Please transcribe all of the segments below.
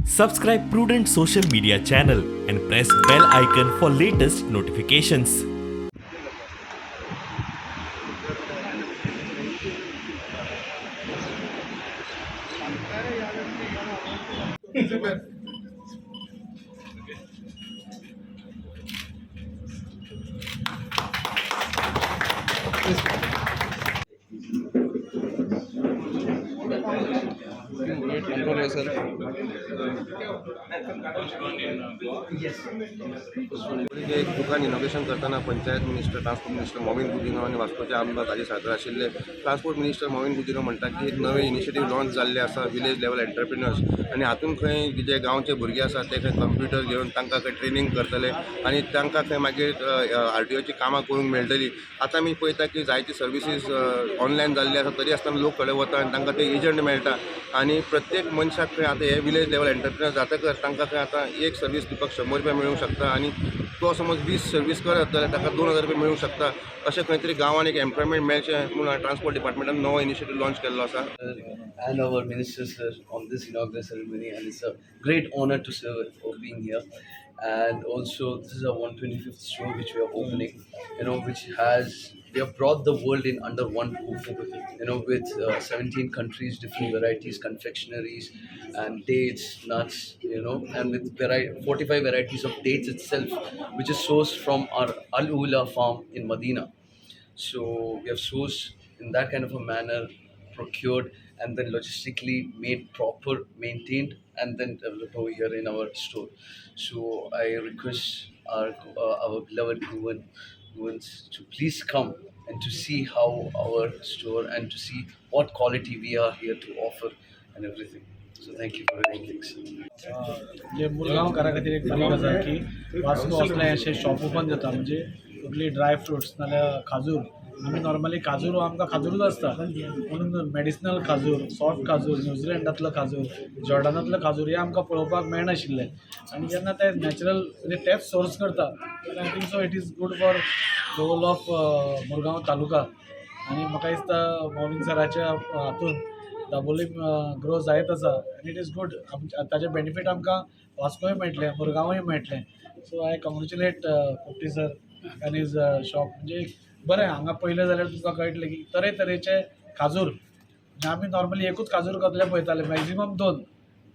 Subscribe Prudent social media channel and press bell icon for latest notifications. एक दुकान inauguration करताना panchayat minister transport minister Mauvin Godinho आणि वास्कोचे आमदार ताजे हाजीर आशिल्ले. ट्रान्सपोर्ट मिनिस्टर मॉविन बुदिनो म्हणटा की एक नवे इनिशिएटीव लॉन्च जाल्ले आसा विलेज लेवल एंटरप्रिनर्स आणि हातून खंय जे गांवचे भुरगे आसा ते खंय कंप्युटर घेवन तांकां खंय ट्रेनिंग करतले आणि तांकां खंय मागीर आरटीओची कामां करूंक मेळटली. आतां आमी पळयता की जायती सर्विसीस ऑनलायन जाल्ली आसा तरी आसतना लोक कडेन वता आनी तांकां ते एजंट मेळटा आणि प्रत्येक मनशाक खंय आतां हे विलेज लेवल एंटरप्रिनर जातकच तांकां खंय आतां एक सर्वीस दिवपाक 100 रुपया मेळूंक शकता आणि तो समज 20 सर्वीस करत जाल्यार ताका 2000 रुपया मेळूंक शकता. अशें खंय तरी गांवांत एक एम्प्लॉयमेंट मेळचें म्हणून ट्रान्सपोर्ट डिपार्टमेंटान नवो इनिशिएटीव लॉन्च केल्लो आसा. And our ministers sir, on this inaugural ceremony, and it's a great honor to serve for being here. And also, this is our 125th store which we are opening, which we have brought the world in under one roof, with 17 countries, different varieties, confectionaries, and dates, nuts, and with 45 varieties of dates itself, which is sourced from our Al Ula farm in Medina. So we have sourced in that kind of a manner, procured, and then logistically made proper, maintained, and then developed over here in our store. So I request our beloved Guvans to please come and to see how our store and to see what quality we are here to offer and everything. So thank you for everything, sir. जे मुरगांवकारा खातीर एक बरी गजाल की Vasco असले अशें shop open जाता म्हणजे सगळी ड्राय फ्रुट्स नाल्यार खाजूर. आमी नॉर्मली खाजूर आमकां खाजूरूच आसता म्हणून मेडिसिनल खाजूर, सॉफ्ट खाजूर, न्यूझिलंडांतलो खाजूर, जॉर्डनांतलो खाजूर हे आमकां पळोवपाक मेळनाशिल्लें आनी जेन्ना ते नॅचरल म्हणजे तेच सोर्स करता I think so it is good for the whole of Murgaon taluka. आनी म्हाका दिसता मॉविन सराच्या हातून दाबोली ग्रो जायत आसा आनी इट इज गूड. ताजे बेनिफीट आमकां वास्कोय मेळटलें, मुरगांवूय मेळटलें. सो आय कॉंग्रेच्युलेट पोपटी सर आनी इज शॉप. म्हणजे बरें हांगा पयलें जाल्यार तुमकां कळटलें की तरेतरेचे खाजूर म्हणजे आमी नॉर्मली एकूच खाजूर कसले पळयताले मॅक्झिमम 2,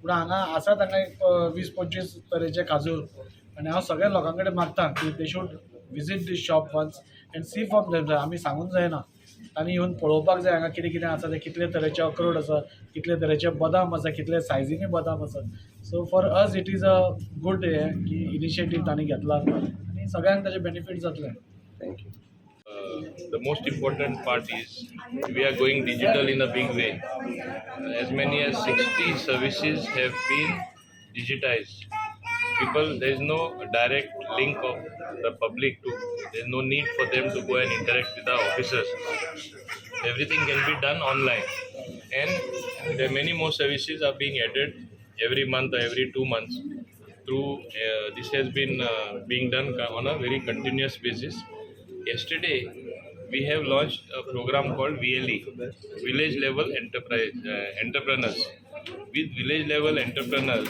पूण हांगा आसात हांगा एक 20-25 तरेचे खाजूर. आनी हांव सगळ्या लोकां कडेन मागता की they should visit this shop once and see from them. आमी सांगूंक जायना, आनी येवन पळोवपाक जाय हांगा कितें कितें आसा ते, कितले तरेचे अक्रोड आसा, कितले तरेचे बदाम आसा, कितले सायजीनी बदाम आसा. So for us it is a good हे की इनिशिएटीव तांणी घेतला आनी सगळ्यांक ताजे बेनिफीट जातले. Thank you. The most important part is we are going digital in a big way. As many as 60 services have been digitized. There is no direct link of the public to, there is no need for them to go and interact with the officers. Everything can be done online. And there are many more services are being added every month or every 2 months. This has been being done on a very continuous basis. Yesterday, we have launched a program called VLE, Village Level Entrepreneurs. With Village Level Entrepreneurs,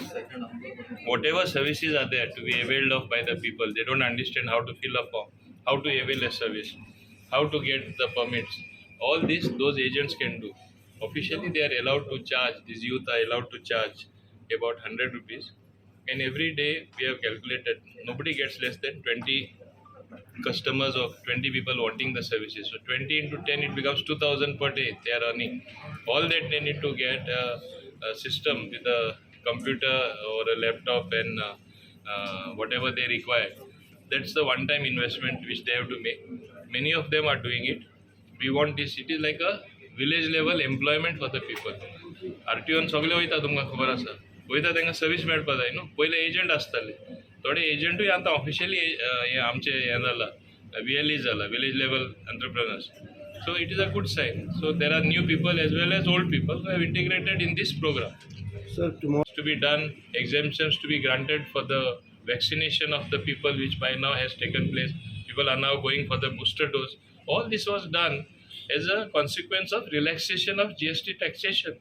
whatever services are there to be availed of by the people, they don't understand how to fill a form, how to avail a service, how to get the permits. All this, those agents can do. Officially, they are allowed to charge, these youth are allowed to charge about 100 rupees. And every day, we have calculated, nobody gets less than 20 customers of 20 people wanting the services. So 20 into 10, it becomes 2,000 per day they are earning. All that they need to get a system with a computer or a laptop and whatever they require. That's the one-time investment which they have to make. Many of them are doing it. We want this. It is like a village level employment for the people. RTOन सगळे वयता, तुमकां खबर आसा, वयता तांकां service मेळपा जाय न्हू. पयले एजंट आसताले, थोडे एजंटूय आतां ऑफिशियली हे आमचे हें जाला, VLE जाला, village level entrepreneurs. So it is a good sign. So there are new people as well as old people who have integrated in this program. Sir, tomorrow To be done, exemptions to be granted for the vaccination of the people, which by now has taken place. People are now going for the booster dose. All this was done as a consequence of relaxation of GST taxation.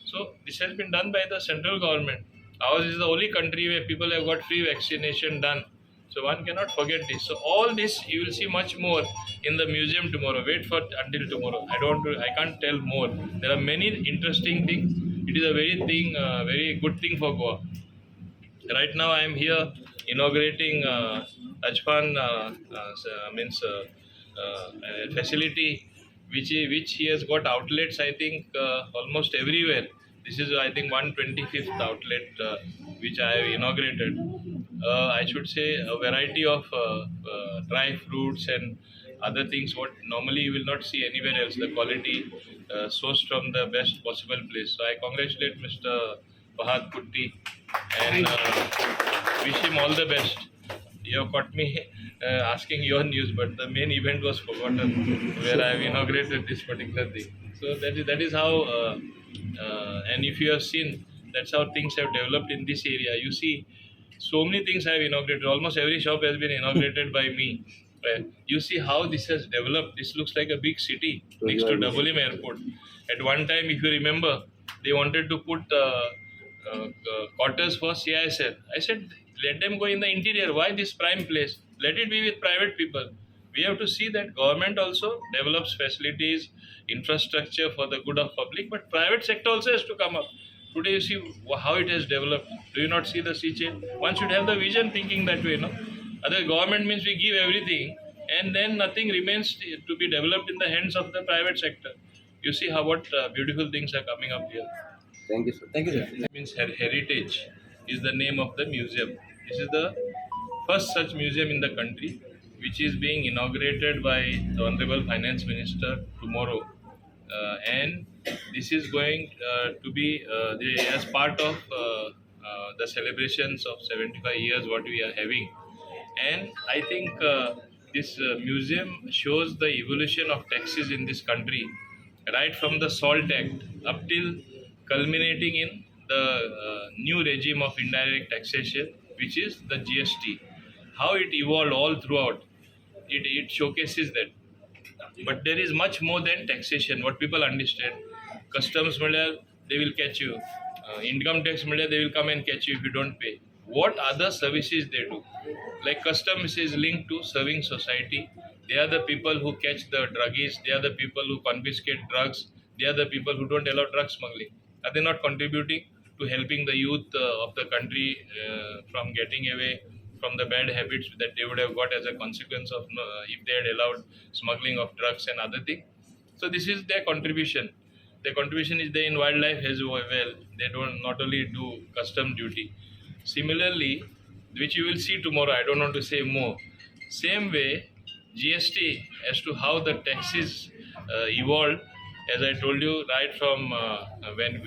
So this has been done by the central government. Ours is the only country where people have got free vaccination done. So one cannot forget this. So all this you will see much more in the museum tomorrow. Wait for until tomorrow. I can't tell more. There are many interesting things. It is a very good thing for Goa. Right now I am here inaugurating Ajpan means facility which he has got outlets I think almost everywhere. This is I think 125th outlet which I have inaugurated. I should say a variety of dry fruits and other things what normally you will not see anywhere else. The quality sourced from the best possible place. So I congratulate Mr. Fahad Kutti and wish him all the best. You have caught me asking your news, but the main event was forgotten where I have inaugurated this particular thing. So that is how, and if you have seen, that's how things have developed in this area. You see, so many things I have inaugurated. Almost every shop has been inaugurated by me. You see how this has developed. This looks like a big city next to Double M Airport. At one time, if you remember, they wanted to put quarters for CISL. I said, let them go in the interior. Why this prime place? Let it be with private people. We have to see that government also develops facilities, infrastructure for the good of public, but private sector also has to come up. Today you see how it has developed. Do you not see the sea change? One should have the vision thinking that way, no? Other government means we give everything and then nothing remains to be developed in the hands of the private sector. You see how what beautiful things are coming up here. Thank you, sir. Thank you, sir. It means heritage is the name of the museum. This is the first such museum in the country, which is being inaugurated by the Honorable Finance Minister tomorrow. And this is going to be as part of the celebrations of 75 years what we are having. And I think this museum shows the evolution of taxes in this country, right from the Salt Act up till culminating in the new regime of indirect taxation, which is the GST. How it evolved all throughout, it showcases that. But there is much more than taxation. What people understand, customs media they will catch you, income tax media they will come and catch you if you don't pay. What other services they do? Like customs is linked to serving society. They are the people who catch the druggies. They are the people who confiscate drugs. They are the people who don't allow drug smuggling. Are they not contributing to helping the youth of the country from getting away from the bad habits that they would have got as a consequence of if they had allowed smuggling of drugs and other things? So this is their contribution. Their contribution is there in wildlife as well. They don't not only do custom duty. Similarly, which you will see tomorrow, I don't want to say more. Same way, GST as to how the taxes evolved, as I told you, right from when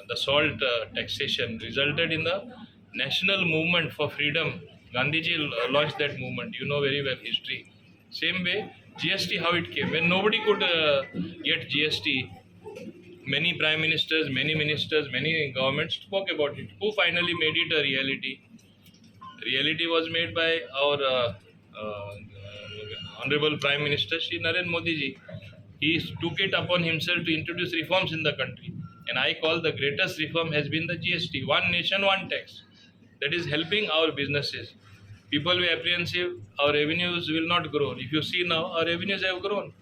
the salt taxation resulted in the national movement for freedom. Gandhiji launched that movement. You know very well history. Same way, GST how it came. When nobody could get GST, many prime ministers, many ministers, many governments spoke about it. Who finally made it a reality? Reality was made by our Honorable Prime Minister Shri Narendra Modi ji. He took it upon himself to introduce reforms in the country. And I call the greatest reform has been the GST, one nation, one tax. That is helping our businesses. People were apprehensive, our revenues will not grow. If you see now, our revenues have grown.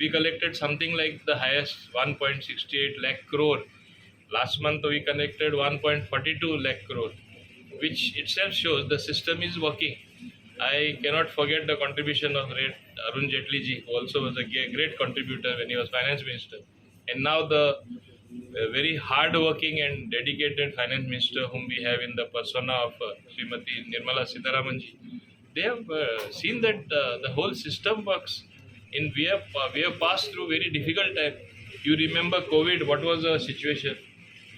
We collected something like the highest 1.68 lakh crore. Last month we collected 1.42 lakh crore, which itself shows the system is working. I cannot forget the contribution of Arun Jaitley ji, who also was a great contributor when he was finance minister. And now the very hard-working and dedicated finance minister whom we have in the persona of Srimati Nirmala Sitharaman ji. They have seen that the whole system works. We have passed through very difficult time. You remember COVID, what was the situation?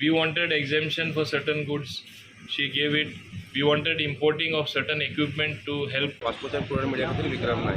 We wanted exemption for certain goods. She gave it. We wanted importing of certain equipment to help. Passport and Prudent media खातीर विक्रम नायक.